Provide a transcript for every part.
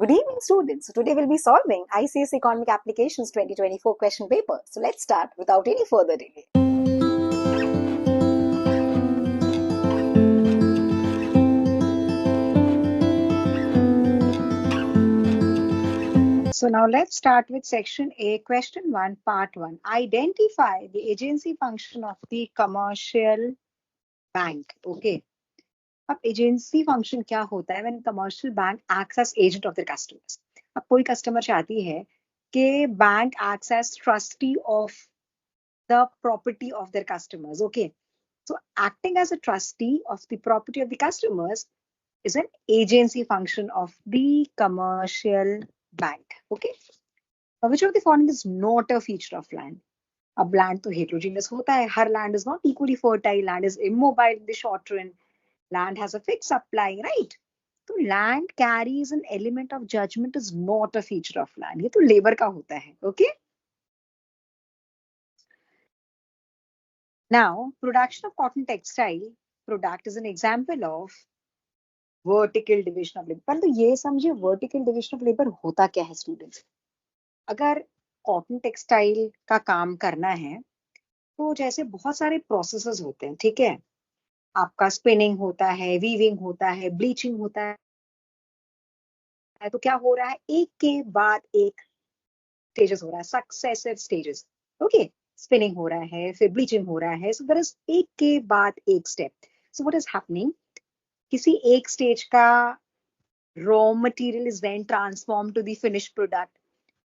Good evening, students. So today we'll be solving ICSE Economic Applications 2024 question paper. So let's start without any further delay. So now let's start with section A, question 1, part 1. Identify the agency function of the commercial bank. Okay. अब agency function क्या होता है when commercial bank acts as agent of their customers. अब कोई customer चाहती है कि bank acts as trustee of the property of their customers. Okay, so acting as a trustee of the property of the customers is an agency function of the commercial bank. Okay, now which of the following is not a feature of land? अब land तो heterogeneous होता है. हर land is not equally fertile. Land is immobile in the short run. Land has a fixed supply, right? So land carries an element of judgment is not a feature of land. ये तो labor का होता है. Okay. Now, production of cotton textile product is an example of vertical division of labor. परंतु ये समझिए vertical division of labor होता क्या है students? अगर cotton textile का काम करना है तो जैसे बहुत सारे प्रोसेसेस होते हैं, ठीक है. आपका स्पिनिंग होता है, वीविंग होता है, ब्लीचिंग होता है. तो क्या हो रहा है, एक के बाद एक स्टेजेस हो रहा है, सक्सेसिव स्टेजेस. ओके, स्पिनिंग हो रहा है, फिर ब्लीचिंग हो रहा है. सो देयर इज एक के बाद एक step. So what is happening, किसी एक स्टेज का raw material is then transform to the finished product.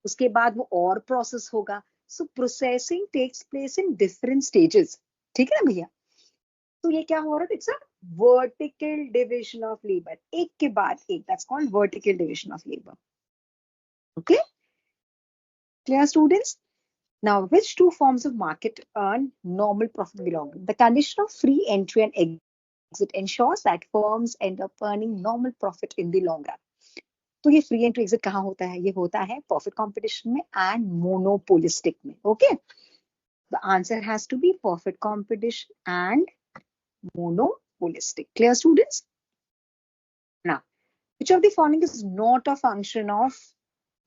उसके बाद वो और प्रोसेस होगा. So processing takes place in different stages. ठीक है ना भैया. तो ये क्या हो रहा है, it's a vertical division of labour. एक के बाद एक, that's called vertical division of labour. Okay, clear students? Now, which two forms of market earn normal profit belong? The condition of free entry and exit ensures that firms end up earning normal profit in the long run. तो ये free entry exit कहाँ होता है, ये होता है perfect competition में and monopolistic में. Okay, the answer has to be perfect competition and monopolistic. Clear students? Now, which of the following is not a function of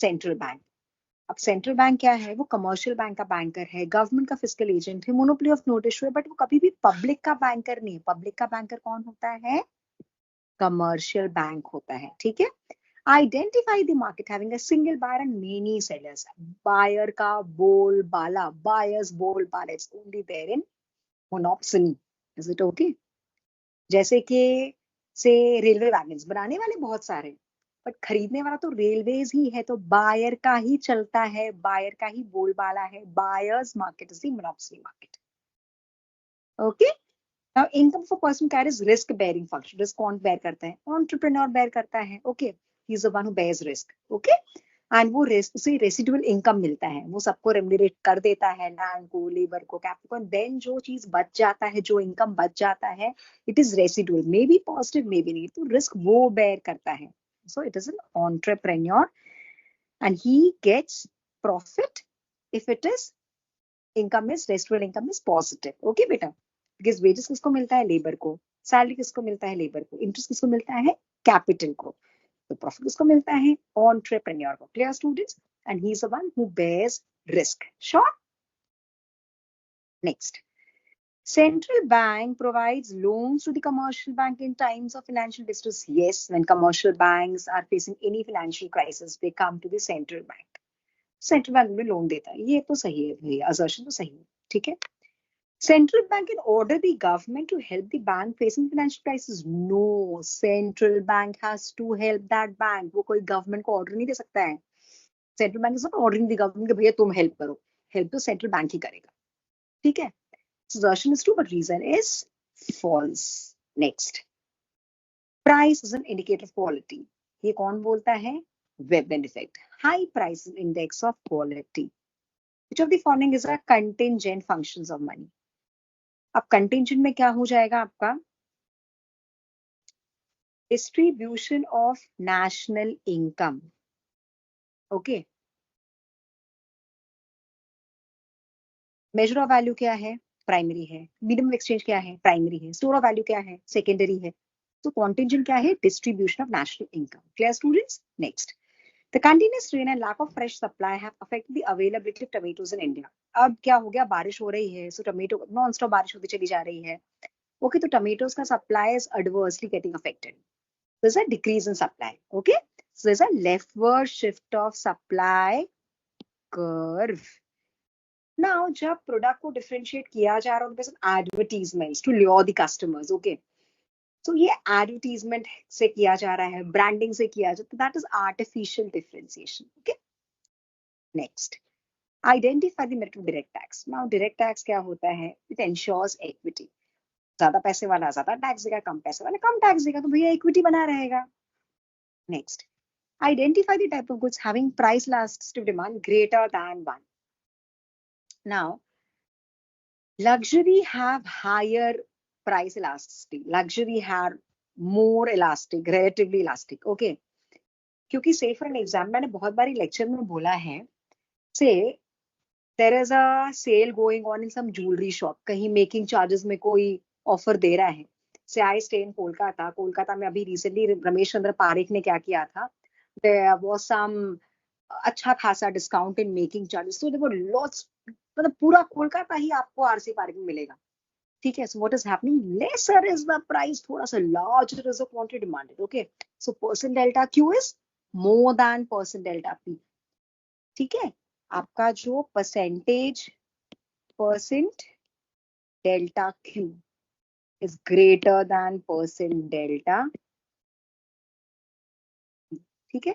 central bank? अब central bank क्या है, वो कमर्शियल बैंक का banker है, government का fiscal agent है, monopoly of notice है, but वो कभी भी पब्लिक का बैंकर नहीं है. पब्लिक का बैंकर कौन होता है, कमर्शियल बैंक होता है. ठीक है. Identify the market having a single buyer and many sellers. Buyer का बोल बाला, बायर्स बोल बाला, it's only there in monopoly. Is it okay? जैसे कि से रेलवे वैगन्स बनाने वाले बहुत सारे, बट खरीदने वाला तो रेलवेज ही है. तो बायर का ही चलता है, बायर का ही बोलबाला है. Buyers market is the monopoly market. Okay. Now income for person carries risk bearing function. Risk कौन बेयर करता है, एंटरप्रेन्योर बेयर करता है. Okay, he is the one who bears risk. Okay, and वो रिस्क से रेसिडुअल इनकम मिलता है. वो सबको रेम्यूनरेट कर देता है, लैंड को, लेबर को, कैपिटल को. देन जो चीज बच जाता है, जो इनकम बच जाता है, it is residual, may be positive may be नहीं. तो रिस्क वो बेयर करता है. So it is an entrepreneur and he gets profit if it is income is residual income is positive. Okay बेटा, because wages किसको मिलता है, labour को. सैलरी किसको मिलता है, लेबर को. इंटरेस्ट किसको मिलता है, कैपिटल को. तो प्रॉफिट किसको मिलता है, entrepreneur को. Clear students? And he is the one who bears risk. Sure? Next. Central bank provides loans to the commercial bank in times of financial distress. Yes, when commercial banks are facing any financial crisis, they come to the central bank. Central bank में loan देता है. ये तो सही है भैया, assertion तो सही है. ठीक है. Central bank can order the government to help the bank facing financial crisis. No, central bank has to help that bank. वो कोई government को order नहीं दे सकता है. Central bank is not ordering the government कि भैया तुम help करो. Help तो central bank ही करेगा. ठीक है. Assertion is true, but reason is false. Next. Price is an indicator of quality. ये कौन बोलता है, Veblen effect. High price is index of quality. Which of the following is a contingent functions of money? अब contingent में क्या हो जाएगा आपका, distribution of national income. Okay. Measure of value क्या है, प्राइमरी है. मीडियम ऑफ एक्सचेंज क्या है, प्राइमरी है. स्टोर ऑफ वैल्यू क्या है, सेकेंडरी है. तो कॉन्टिंजेंट क्या है, distribution of national income. Clear students? Next. The continuous rain and lack of fresh supply have affected the availability of tomatoes in India. अब क्या हो गया, बारिश हो रही है, so tomato नॉन स्टॉप बारिश होती चली जा रही है. Okay, तो tomatoes का supply is adversely getting affected. There's a decrease in supply. Okay, so there's a leftward shift of supply curve. Now, जब प्रोडक्ट को डिफरेंशिएट किया जा रहा है उनके साथ advertisements to lure the customers. Okay, तो ये एडवर्टीजमेंट से किया जा रहा है, ब्रांडिंग से किया जा रहा है, that is artificial differentiation. Okay, next, identify the merit of direct tax. Now direct tax क्या होता है? It ensures equity. ज्यादा पैसे वाला ज्यादा टैक्स देगा, कम पैसे वाला कम टैक्स देगा, तो भैया इक्विटी बना रहेगा. Next, identify the type of goods having price elasticity of demand greater than 1. Now, luxury have higher price elasticity. Luxury have more elastic, relatively elastic. Okay. क्योंकि say for an example, मैंने बहुत बारी lecture में बोला है, say there is a sale going on in some jewelry shop. कहीं making charges में कोई ऑफर दे रहा है. Say I stay in Kolkata. Kolkata में अभी रिसेंटली रमेश चंद्र पारेख ने क्या किया था? There was some अच्छा खासा डिस्काउंट इन मेकिंग चार्जेस. तो देखो लॉट्स, मतलब पूरा कोलकाता ही आपको आरसी पार्क में मिलेगा. ठीक है, so what is happening? Lesser is the price, थोड़ा सा larger is the quantity demanded. Okay, so percent delta Q is more than percent delta P. ठीक है, आपका जो percentage percent delta Q is greater than percent delta. ठीक है,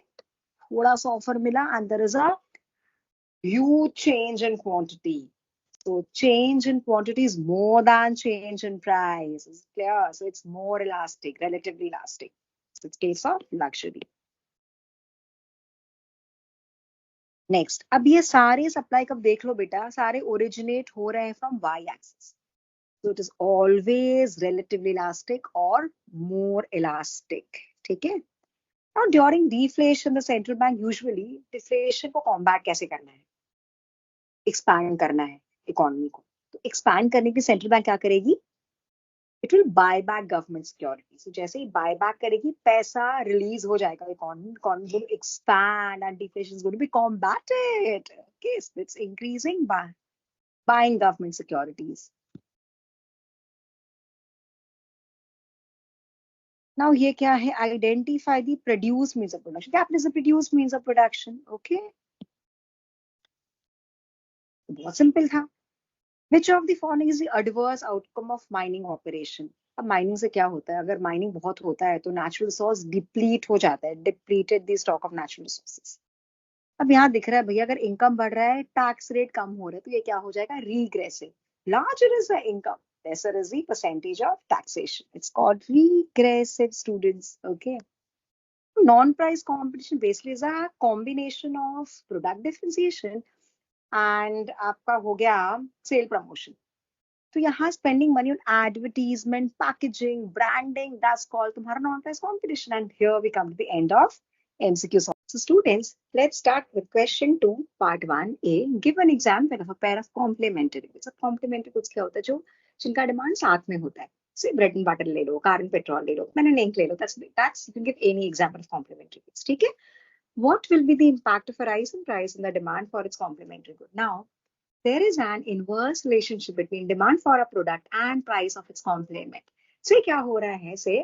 थोड़ा सा ऑफर मिला and there is a huge change in quantity. So change in quantity is more than change in price. Is clear? So it's more elastic, relatively elastic. So it's case of luxury. Next, अब ये सारे supply कब देख लो बेटा, सारे originate हो रहे हैं from y axis. So it is always relatively elastic or more elastic. ठीक है. Now during deflation, the central bank usually deflation को combat कैसे करना है? Expand करना है इकोनॉमी को. तो expand करने की सेंट्रल बैंक क्या करेगी? It will buy back government securities. So जैसे ही buy back करेगी, पैसा रिलीज हो जाएगा economy. Economy will expand and deflation is going to be combated. Okay, so it's increasing by buying government securities. Now ये क्या है? Identify the produce means of production. क्या आपने से produce means of production? Okay. बहुत simple था. Which of the following is the adverse outcome of mining operation? अब mining से क्या होता है? अगर माइनिंग बहुत होता है तो नेचुरल रिसोर्स डिप्लीट हो जाता है. Depleted the stock of natural resources. अब यहाँ दिख रहा है भैया, अगर इनकम बढ़ रहा है, टैक्स रेट कम हो रहा है, तो ये क्या हो जाएगा? Regressive. Larger is the income, lesser is the percentage of taxation. It's called regressive, students. Okay. Non-price competition basically is a combination of product differentiation and आपका हो गया सेल प्रमोशन. तो यहाँ spending money on advertisement, packaging, branding, that's called तुम्हारा non price competition. And here we come to the end of MCQ. So students, let's start with question 2, part 1A. Give an example of a pair of complementary goods. complementary goods क्या होता है? जो जिनका demand साथ में होता है. से ब्रेड एंड बटर ले लो, कार एंड पेट्रोल ले लो, मैंने लिंक ले लो. that's you can give any example of complementary goods. ठीक है. What will be the impact of a rise in price and the demand for its complementary good? Now, there is an inverse relationship between demand for a product and price of its complement. So क्या हो रहा है? Say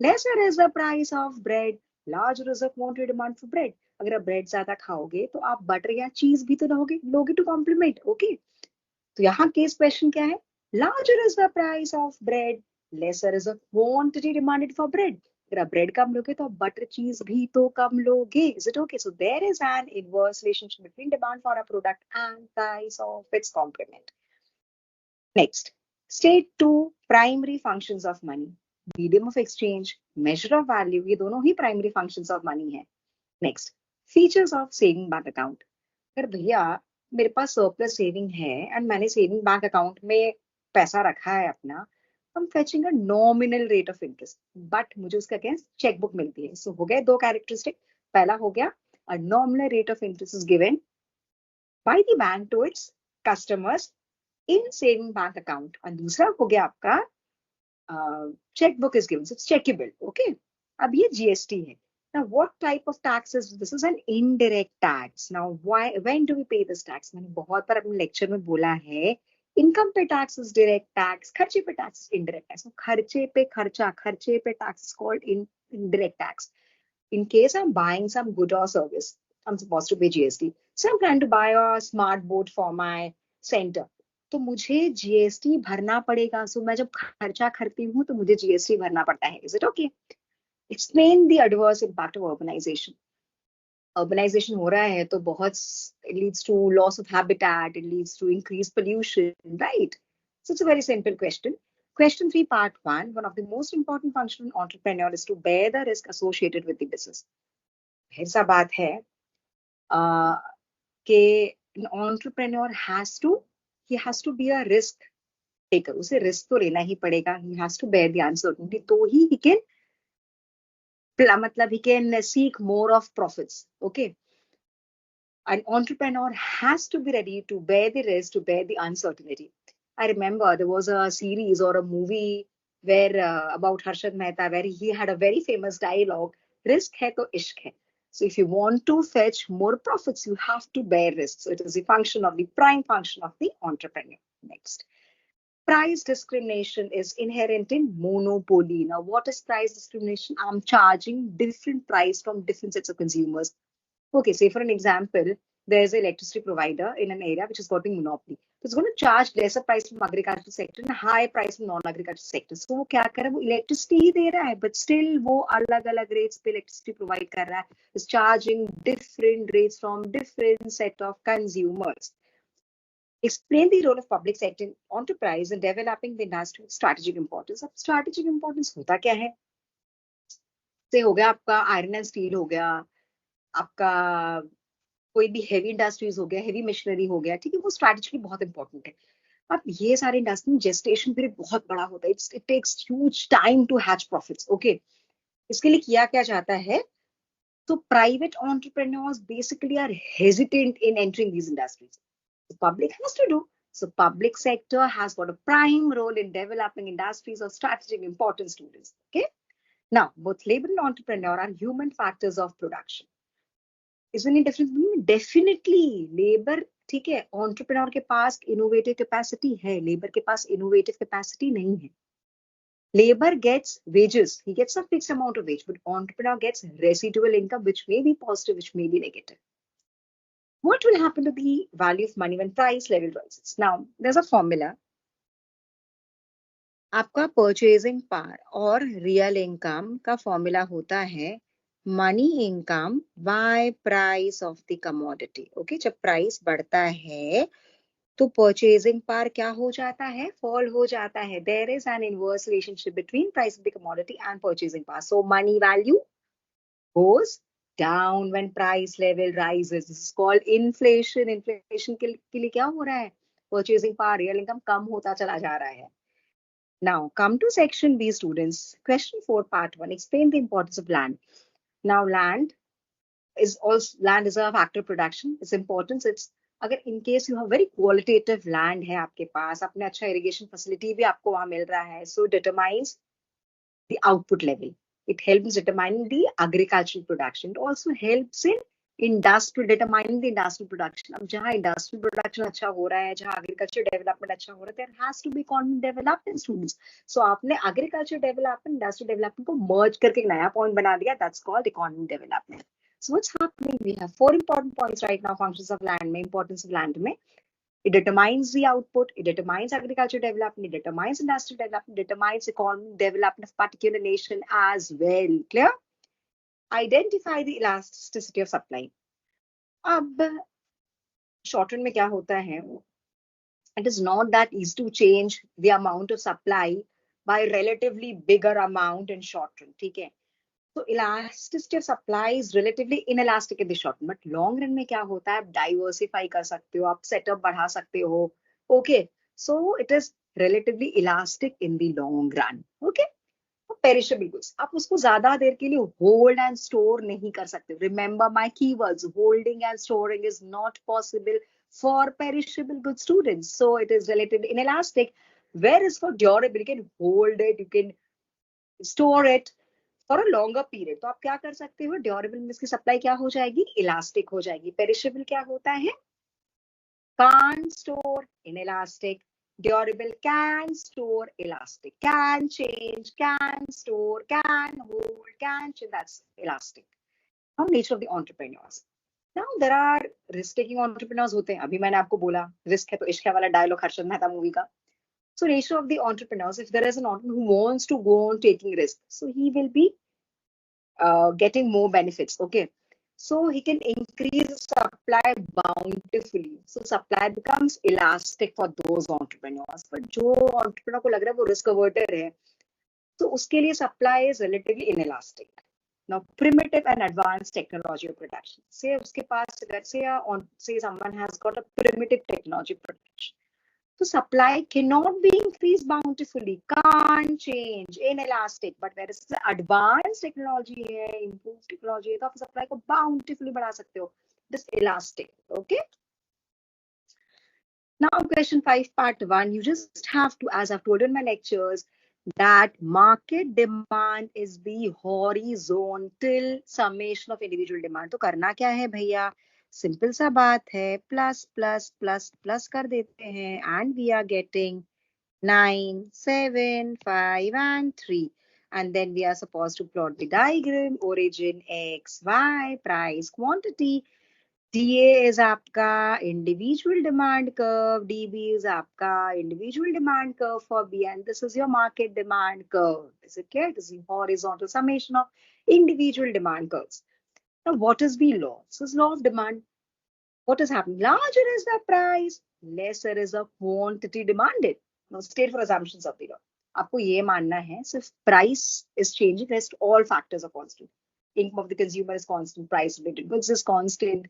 lesser is the price of bread, larger is the quantity demand for bread. अगर आप bread ज्यादा खाओगे तो आप बटर या चीज भी तो लोगे टू कॉम्प्लीमेंट. ओके, तो यहाँ केस क्वेश्चन क्या है? Larger is the price of bread, lesser is the quantity demanded for bread. अगर आप ब्रेड कम लोगे तो आप बटर चीज भी तो कम लोगे. Is it okay? So there is an inverse relationship between demand for a product and price of its complement. Next, state 2 primary functions of money. Medium of exchange, measure of value, ये दोनों ही primary functions of money है. Next, features of saving bank account. अगर भैया मेरे पास surplus saving है and मैंने saving bank account में पैसा रखा है अपना, I'm fetching a nominal rate of interest, but मुझे उसका क्या चेकबुक मिलती है. सो हो गए दो कैरेक्टरिस्टिक. पहला हो गया a nominal rate of interest is given by the bank to its customers in saving bank account, और दूसरा हो गया आपका chequebook is given, it's checkable. Okay, अब ये जीएसटी है. Now, what type of tax is this? Is an indirect tax. Now, when do we pay this tax? मैंने बहुत बार अपने लेक्चर में बोला है, इनकम पे टैक्स इज डायरेक्ट टैक्स, खर्चे पे टैक्स इनडायरेक्ट टैक्स. खर्चे पे खर्चा, खर्चे पे tax is called indirect tax. In case I'm buying some good or service, I'm supposed to pay GST. So I'm planning to buy a smart board for my center. तो मुझे GST भरना पड़ेगा. सो मैं जब खर्चा करती हूँ तो मुझे जीएसटी भरना पड़ता है. Is it okay? Explain the adverse impact of urbanization. Urbanization हो रहा है तो बहुत, it leads to loss of habitat, it leads to increased pollution, right? So it's a very simple question. Question 3, part 1. One of the most important functions of an entrepreneur is to bear the risk associated with the business. ऐसा बात है कि an entrepreneur has to be a risk taker. उसे risk तो लेना ही पड़ेगा. He has to bear the uncertainty. तो ही he can he can seek more of profits. Okay. An entrepreneur has to be ready to bear the risk, to bear the uncertainty. I remember there was a series or a movie where about Harshad Mehta, where he had a very famous dialogue, risk hai to ishq hai. So if you want to fetch more profits, you have to bear risks. So it is the prime function of the entrepreneur. Next. Price discrimination is inherent in monopoly. Now, what is price discrimination? I'm charging different price from different sets of consumers. Okay, say for an example, there's an electricity provider in an area which is got a monopoly. So it's going to charge lesser price from agricultural sector and high price from non-agricultural sector. So वो क्या कर रहा है? वो electricity ही दे रहा है, but still वो अलग-अलग rates पे electricity provide कर रहा है. Is charging different rates from different set of consumers. Explain the role of public sector enterprise in developing the industry with strategic importance. अब strategic importance होता क्या है? से हो गया आपका आयरन एंड स्टील हो गया, आपका कोई भी हेवी इंडस्ट्रीज हो गया, हेवी मशीनरी हो गया, ठीक है, वो स्ट्रैटेजिकली बहुत इंपॉर्टेंट है. अब ये सारे इंडस्ट्री में जेस्टेशन पीरियड बहुत बड़ा होता है. It takes huge time to hatch profits. Okay, इसके लिए किया क्या जाता है? तो private entrepreneurs basically are hesitant in entering these industries. The public has to do. So public sector has got a prime role in developing industries of strategic importance to this. Okay. Now, both labor and entrepreneur are human factors of production. Is there any difference? Definitely. Labor, ठीक है, entrepreneur के पास innovative capacity है, labor के पास innovative capacity नहीं है. Labor gets wages. He gets a fixed amount of wage, but entrepreneur gets residual income, which may be positive, which may be negative. What will happen to the value of money when price level rises? Now, there's a formula. आपका purchasing power और real income का formula होता है money income by price of the commodity. Okay, जब price बढ़ता है तो purchasing power क्या हो जाता है? Fall हो जाता है. There is an inverse relationship between price of the commodity and purchasing power. So money value goes down when price level rises. This is called inflation. Inflation के लिए क्या हो रहा है? Purchasing power, real income कम होता चला जा रहा है. Now, come to section B, students. Question 4, part 1. Explain the importance of land. Now, land is a factor of production. Its importance, अगर in case you have very qualitative land है आपके पास, आपने अच्छा irrigation facility भी आपको वहाँ मिल रहा है, so determines the output level. It helps determining the agricultural production. It also helps in determining the industrial production. अब जहाँ industrial production अच्छा हो रहा है, जहाँ agriculture development अच्छा हो रहा है, there has to be economic development, students. So आपने agriculture development, industrial development को merge करके एक नया point बना दिया. That's called economic development. So what's happening? We have 4 important points right now. Functions of land में, importance of land में. It determines the output, it determines agriculture development, it determines industrial development, it determines economic development of particular nation as well. Clear? Identify the elasticity of supply. अब short run में क्या होता है? It is not that easy to change the amount of supply by relatively bigger amount in short run. ठीक है? So elasticity of supply is relatively inelastic in the short run, but long run में क्या होता है? आप diversify कर सकते हो, आप setup बढ़ा सकते हो. Okay, so it is relatively elastic in the long run. Okay, perishable goods, आप उसको ज्यादा देर के लिए hold and store नहीं कर सकते. Remember my keywords. Holding and storing is not possible for perishable goods, students. So it is relatively inelastic. Whereas for durable, you can hold it, you can store it. For a longer period. तो आप क्या कर सकते हो, durable में इसकी supply क्या हो जाएगी, इलास्टिक हो जाएगी। पेरिशेबल क्या होता है, can't store inelastic. Durable can store elastic, can change, can store, can hold, can change. That's elastic. Now, nature of the entrepreneurs. Now, there are risk-taking entrepreneurs होते हैं. अभी मैंने आपको बोला रिस्क है तो इश्क है वाला डायलॉग हर्षद मेहता मूवी का. So, nature of the entrepreneurs. If there is an entrepreneur who wants to go on taking risk, so he will be getting more benefits. Okay. So he can increase supply bountifully. So supply becomes elastic for those entrepreneurs. But जो entrepreneur को लग रहा है वो risk averter है, तो उसके लिए supply is relatively inelastic. Now, primitive and advanced technology of production. Say उसके पास अगर say someone has got a primitive technology production. So supply cannot be increased bountifully, can't change, inelastic. But whereas the advanced technology है, improved technology है, तो आप supply को bountifully बढ़ा सकते हो. This elastic, okay? Now question 5 part 1, you just have to, as I've told in my lectures, that market demand is the horizontal summation of individual demand. तो करना क्या है भैया, सिंपल सा बात है, प्लस प्लस प्लस प्लस कर देते हैं and we are getting 9, 7, 5 and 3. And then we are supposed to plot the diagram, origin x, y, price, quantity. DA is आपका individual demand curve, DB is आपका individual demand curve for B, and this is your market demand curve. Is it clear? This is the horizontal summation of individual demand curves. Now, what is the law? This is law of demand. What is happening? Larger is the price, lesser is the quantity demanded. Now, state for assumptions of the law. आपको ये मानना है सिर्फ price is changing, rest all factors are constant. Income of the consumer is constant, price related goods is constant,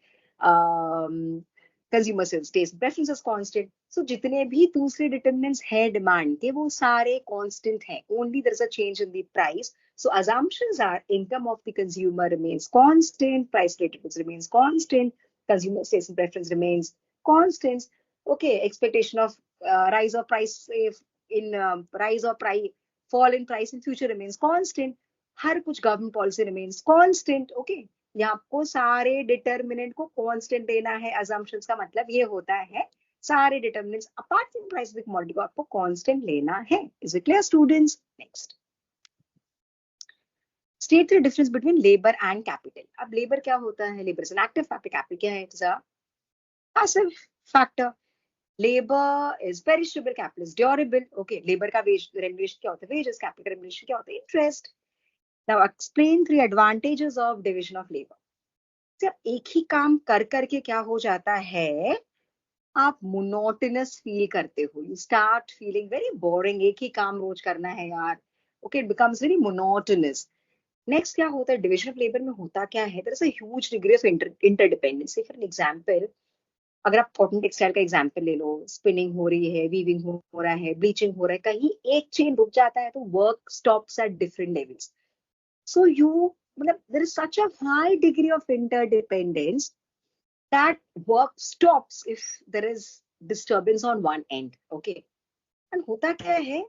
consumer sales, taste, preference is constant. So जितने भी दूसरे determinants है demand के वो सारे constant हैं. Only there is a change in the price. So assumptions are income of the consumer remains constant, price related goods remains constant, consumer taste and preference remains constant. Okay, expectation of rise of price in rise or price fall in price in future remains constant. हर कुछ government policy remains constant. Okay, यहाँ आपको सारे determinant को constant देना है. assumptions का मतलब ये होता है सारे determinants apart from price of the commodity को आपको कांस्टेंट लेना है. Is it clear students? Next, state the difference between labour and capital. अब लेबर क्या होता है, labour is an active factor, capital क्या है, it is a passive factor. Labour is perishable, capital is durable. Okay, labour का veg remuneration क्या होता है, वेजेस. कैपिटल का रेम्युनरेशन क्या होता है, interest. Now explain 3 advantages of division of labor. जब एक ही काम कर करके क्या हो जाता है, आप monotonous feel करते हो. You start feeling very boring. एक ही काम रोज करना है यार. Okay, it becomes very monotonous. Next क्या होता है, division of labor में होता क्या है, there is a huge degree of interdependence. For an example, अगर आप कॉटन टेक्सटाइल का एग्जाम्पल ले लो, स्पिनिंग हो रही है, वीविंग हो रहा है, ब्लीचिंग हो रहा है, कहीं एक चेन रुक जाता है तो work stops at different levels. So there is such a high degree of interdependence that work stops if there is disturbance on one end. Okay. And होता क्या है,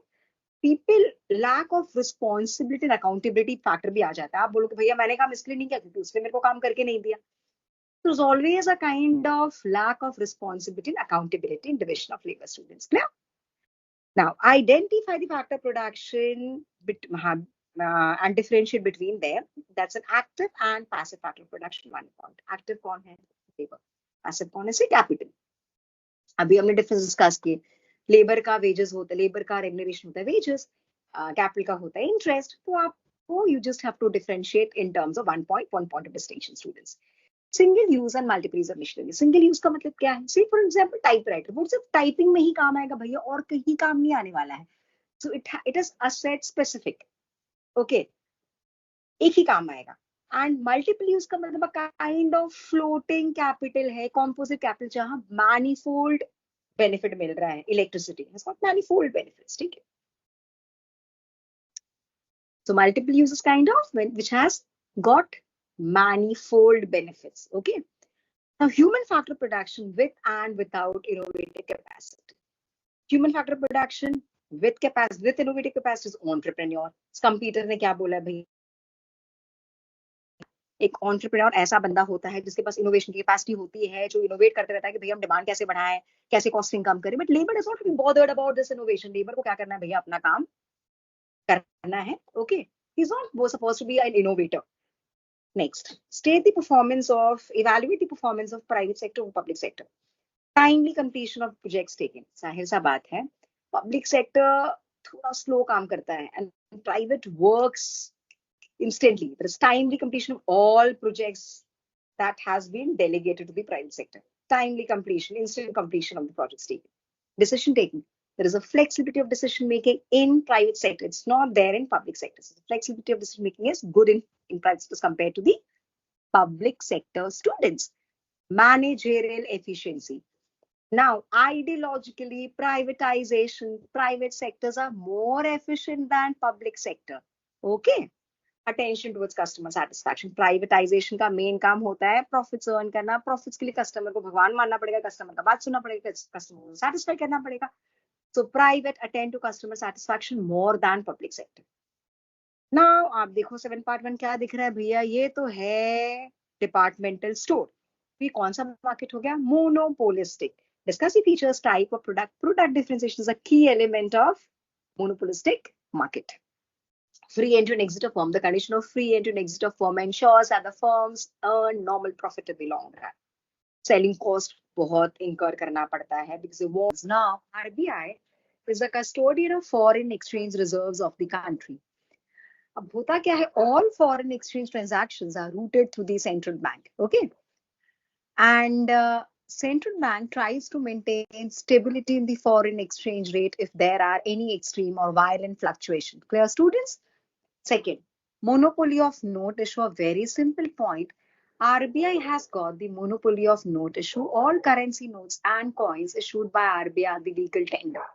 people lack of responsibility and accountability factor भी आ जाता है. आप बोलो कि भैया मैंने काम इसलिए नहीं किया क्योंकि उसने मेरे को काम करके नहीं दिया. So there's always a kind of lack of responsibility and accountability in division of labor, students. Clear? Now, identify the factor production and differentiate between them. That's an active and passive factor production. One point. Active कौन है, labor. Passive कौन है, से capital. अभी हमने difference discuss किए. Labour का wages होता है, लेबर का रेम्युनरेशन होता है वेजेस, कैपिटल का होता है इंटरेस्ट. तो आपको you just have to differentiate in terms of one point of distinction. Students, single use and multiple use of machinery. Single use का मतलब क्या है, से फॉर एग्जांपल टाइपराइटर, वो सिर्फ टाइपिंग में ही काम आएगा भैया, और कहीं काम नहीं आने वाला है. So it is asset specific. Okay, एक ही काम आएगा. एंड मल्टीपल यूज का मतलब काइंड ऑफ फ्लोटिंग कैपिटल है, कॉम्पोजिट कैपिटल, जहां मैनीफोल्ड बेनिफिट मिल रहा है. Electricity has got manifold benefits. ठीक है. So multiple use is kind of which has got manifold benefits. Okay. Now, human factor production with and without innovative capacity. Human factor production with capacity, with innovative capacity is entrepreneur. Computer ने क्या बोला भाई, एक entrepreneur ऐसा बंदा होता है जिसके पास इनोवेशन की कैपेसिटी होती है, जो इनोवेट करते रहता है कि भैया हम डिमांड कैसे बढ़ाएं, कैसे कॉस्टिंग कम करें. But labour is not bothered about this innovation. Labour को क्या करना है भैया, अपना काम करना है. Okay, he is not supposed to be an innovator. Next, state the performance of, evaluate the performance of private sector or public sector. Timely completion of projects taken. जाहिर सा बात है, पब्लिक सेक्टर थोड़ा स्लो काम करता है and private works instantly. There is timely completion of all projects that has been delegated to the private sector. Timely completion, instant completion of the projects taken. Decision taking. There is a flexibility of decision making in private sector. It's not there in public sector. So the flexibility of decision making is good in private sector compared to the public sector students. Managerial efficiency. Now, ideologically, private sectors are more efficient than public sector. Okay. Attention towards customer satisfaction. Privatisation का main काम होता है profits earn करना. Profits के लिए customer को भगवान मानना पड़ेगा, कस्टमर का बात सुनना पड़ेगा, कस्टमर को सेटिस्फाई करना पड़ेगा. So private attend to customer satisfaction more than public sector. Now आप देखो 7.1 क्या दिख रहा है भैया, ये तो है डिपार्टमेंटल स्टोर. ये कौन सा मार्केट हो गया, monopolistic. Discuss the features, type of product. Product differentiation is a key element of monopolistic market. Free entry and exit of firm. The condition of free entry and exit of firm ensures that the firms earn normal profit in the long run. Selling cost बहुत incur करना पड़ता है because it was. Now RBI is the custodian of foreign exchange reserves of the country. अब होता क्या है, all foreign exchange transactions are routed through the central bank. Okay, and central bank tries to maintain stability in the foreign exchange rate if there are any extreme or violent fluctuation. Clear, students? Second, monopoly of note issue. A very simple point. RBI has got the monopoly of note issue. All currency notes and coins issued by RBI are the legal tender.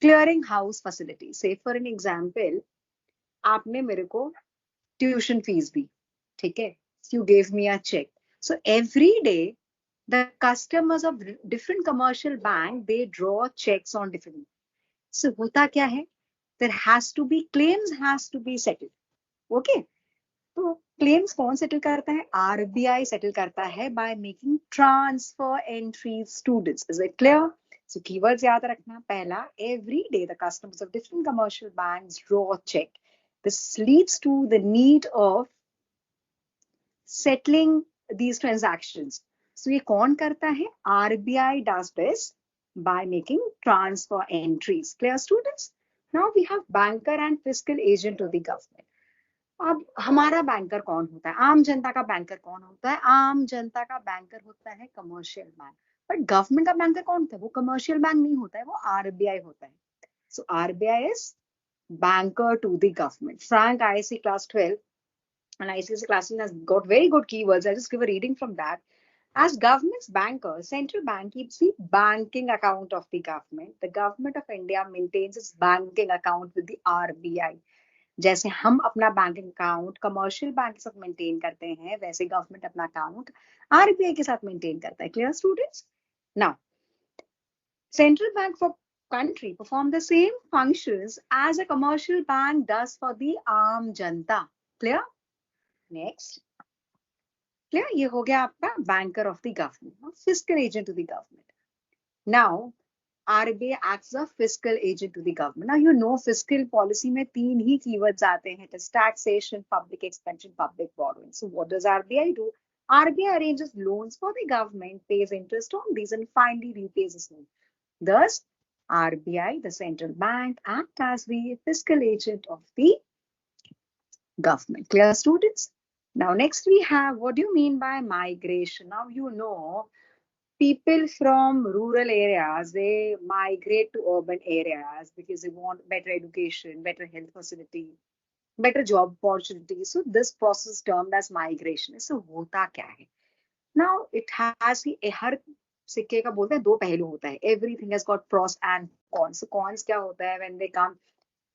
Clearing house facility. Say for an example, आपने मेरे को tuition fees दी, ठीक है, you gave me a check. So every day, the customers of different commercial bank, they draw checks on different. So होता क्या है, there has to be claims has to be settled. Okay, तो claims कौन settle करता है, RBI settle करता है by making transfer entries students. Is it clear? So keywords याद रखना. पहला, every day the customers of different commercial banks draw a check. This leads to the need of settling these transactions. So ये कौन करता है, RBI does this by making transfer entries. Clear, students? Now we have banker and fiscal agent of the government. अब हमारा banker कौन होता है, आम जनता का बैंकर कौन होता है, आम जनता का बैंकर होता है कमर्शियल बैंक. बट गवर्नमेंट का बैंकर कौन होता है, वो कमर्शियल बैंक नहीं होता है, वो RBI होता है. सो RBI is banker to the government. Frank ICSE class 12 and ICSE class has got very good keywords. I just give a reading from that. As government's banker, central bank keeps the banking account of the government. The government of India maintains its banking account with the RBI. जैसे हम अपना banking account commercial bank के साथ maintain करते हैं, वैसे government अपना account RBI के साथ मेंटेन करता है. Clear, students? Now central bank for country perform the same functions as a commercial bank does for the आम जनता. Clear? Next. Clear? ये हो गया आपका banker of the government, fiscal agent to the government. Now, RBI acts as a fiscal agent to the government. Now, you know fiscal policy में तीन ही keywords आते हैं. It is taxation, public expansion, public borrowing. So, what does RBI do? RBI arranges loans for the government, pays interest on these, and finally repays this loan. Thus, RBI, the central bank, act as the fiscal agent of the government. Clear, students? Now, next we have, what do you mean by migration? Now, you know, people from rural areas, they migrate to urban areas because they want better education, better health facility, better job opportunities. So, this process is termed as migration. So, होता क्या है? Now, it has हर सिक्के का बोलते हैं दो पहलू होता है. Everything has got pros and cons. So cons क्या होता है, when they come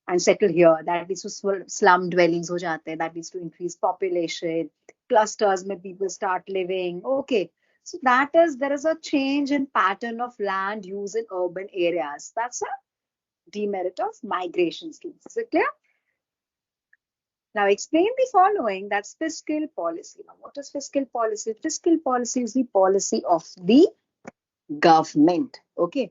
and settle here, that leads to slum dwellings हो जाते हैं, that leads to increased population, clusters में people start living. Okay, so there is a change in pattern of land use in urban areas. That's a demerit of migration, students. Is it clear? Now explain the following. That's fiscal policy. Now what is fiscal policy? Fiscal policy is the policy of the government. Okay.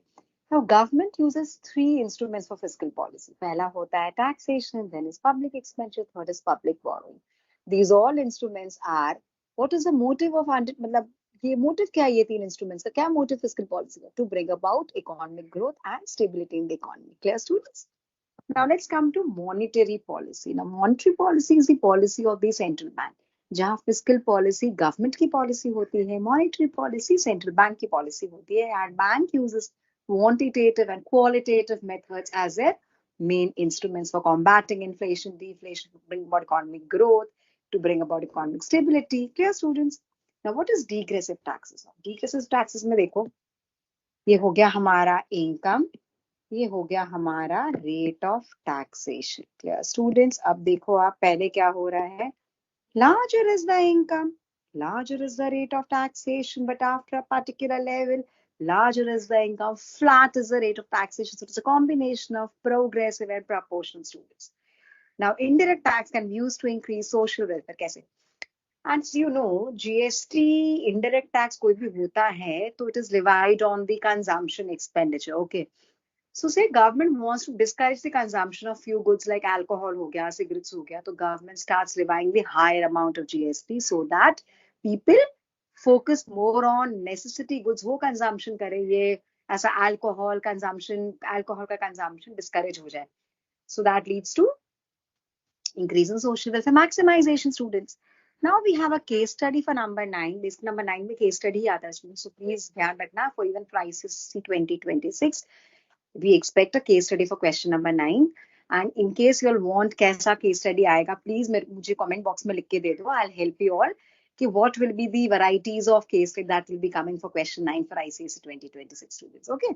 Now government uses three instruments for fiscal policy. पहला होता है taxation, then is public expenditure, third is public borrowing. These all instruments are, what is the motive of मतलब ये motive क्या है ये तीन instruments का? क्या motive fiscal policy का? To bring about economic growth and stability in the economy. Clear, students? Now let's come to monetary policy. Now monetary policy is the policy of the central bank. जहाँ physical policy government की policy होती है, monetary policy central bank की policy होती है, and bank uses quantitative and qualitative methods as their main instruments for combating inflation, deflation, to bring about economic growth, to bring about economic stability. Clear, students? Now what is degressive taxes? Degressive taxes में देखो, ये हो गया हमारा income, ये हो गया हमारा rate of taxation. Clear students? अब देखो आप, पहले क्या हो रहा है, larger is the income, larger is the rate of taxation, but after a particular level, larger is the income, flat is the rate of taxation. So it's a combination of progressive and proportional, students. Now indirect tax can be used to increase social welfare. कैसे? And you know, GST indirect tax कोई भी होता है तो it is levied on the consumption expenditure. Okay. So say government wants to discourage the consumption of few goods like alcohol हो गया, cigarettes हो गया, तो government starts levying the higher amount of GST so that people focus more on necessity goods, वो consumption करें, ये ऐसा alcohol का consumption discourage हो जाए. So that leads to increase in social welfare maximization, students. Now we have a case study for number 9. This number 9 में case study ही आता है, students. So please ध्यान रखना, for even for ICSE 2026. We expect a case study for question number 9. And in case you all want कैसा case study आएगा, please मुझे comment box में लिख के दे दो. I'll help you all कि what will be the varieties of case study that will be coming for question 9 for ICSE 2026, students. Okay.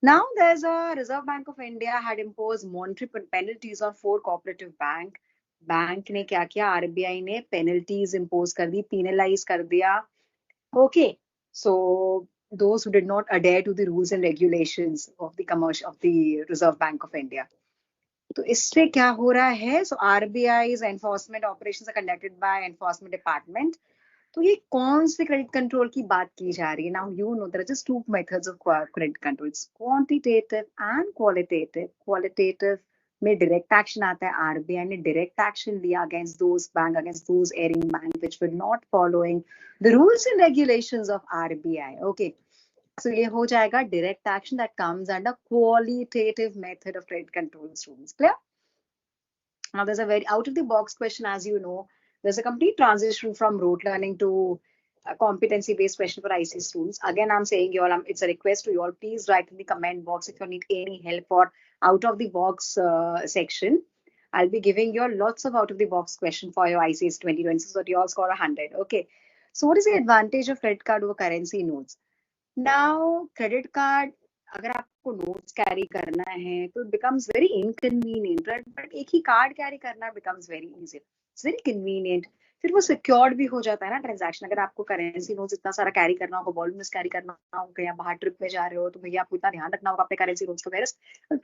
Now there's a Reserve Bank of India had imposed monetary penalties on 4 cooperative bank. Bank ने क्या किया, RBI ने penalties impose कर दी, penalize कर दिया. Okay. So those who did not adhere to the rules and regulations of the Reserve Bank of India. तो इससे क्या हो रहा है? So RBI's enforcement operations are conducted by enforcement department. तो ये कौन से क्रेडिट कंट्रोल की बात की जा रही है? Now you know there are just two methods of credit control. It's quantitative and qualitative. Qualitative में direct action आता है. RBI ने direct action लिया against those erring bank which were not following the rules and regulations of RBI. Okay. So ये हो जाएगा direct action that comes under qualitative method of credit control, students. Clear? Now there's a very out of the box question, as you know. There's a complete transition from rote learning to competency based question for IC students. Again, I'm saying you all, it's a request to you all, please write in the comment box if you need any help for out of the box section. I'll be giving you all lots of out of the box question for your ICS 2026, so you all score 100. Okay. So what is the advantage of credit card over currency notes? Now credit card, अगर आपको notes carry करना है तो it becomes very inconvenient, right? But एक ही card carry करना becomes very easy. It's very convenient. फिर वो secured भी हो जाता है ना transaction. अगर आपको currency notes इतना सारा carry करना होगा, voluminous carry करना होगा, कहीं बाहर trip पे जा रहे हो तो भैया आपको इतना ध्यान रखना होगा अपने currency notes को. Whereas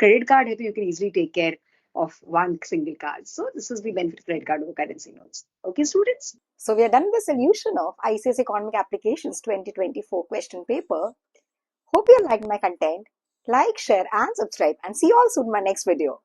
credit card है तो you can easily take care of one single card. So this is the benefit of credit card over currency notes. Okay, students? So we are done with the solution of ICSE Economic Applications 2024 question paper. Hope you liked my content. Like, share and subscribe, and see you all soon in my next video.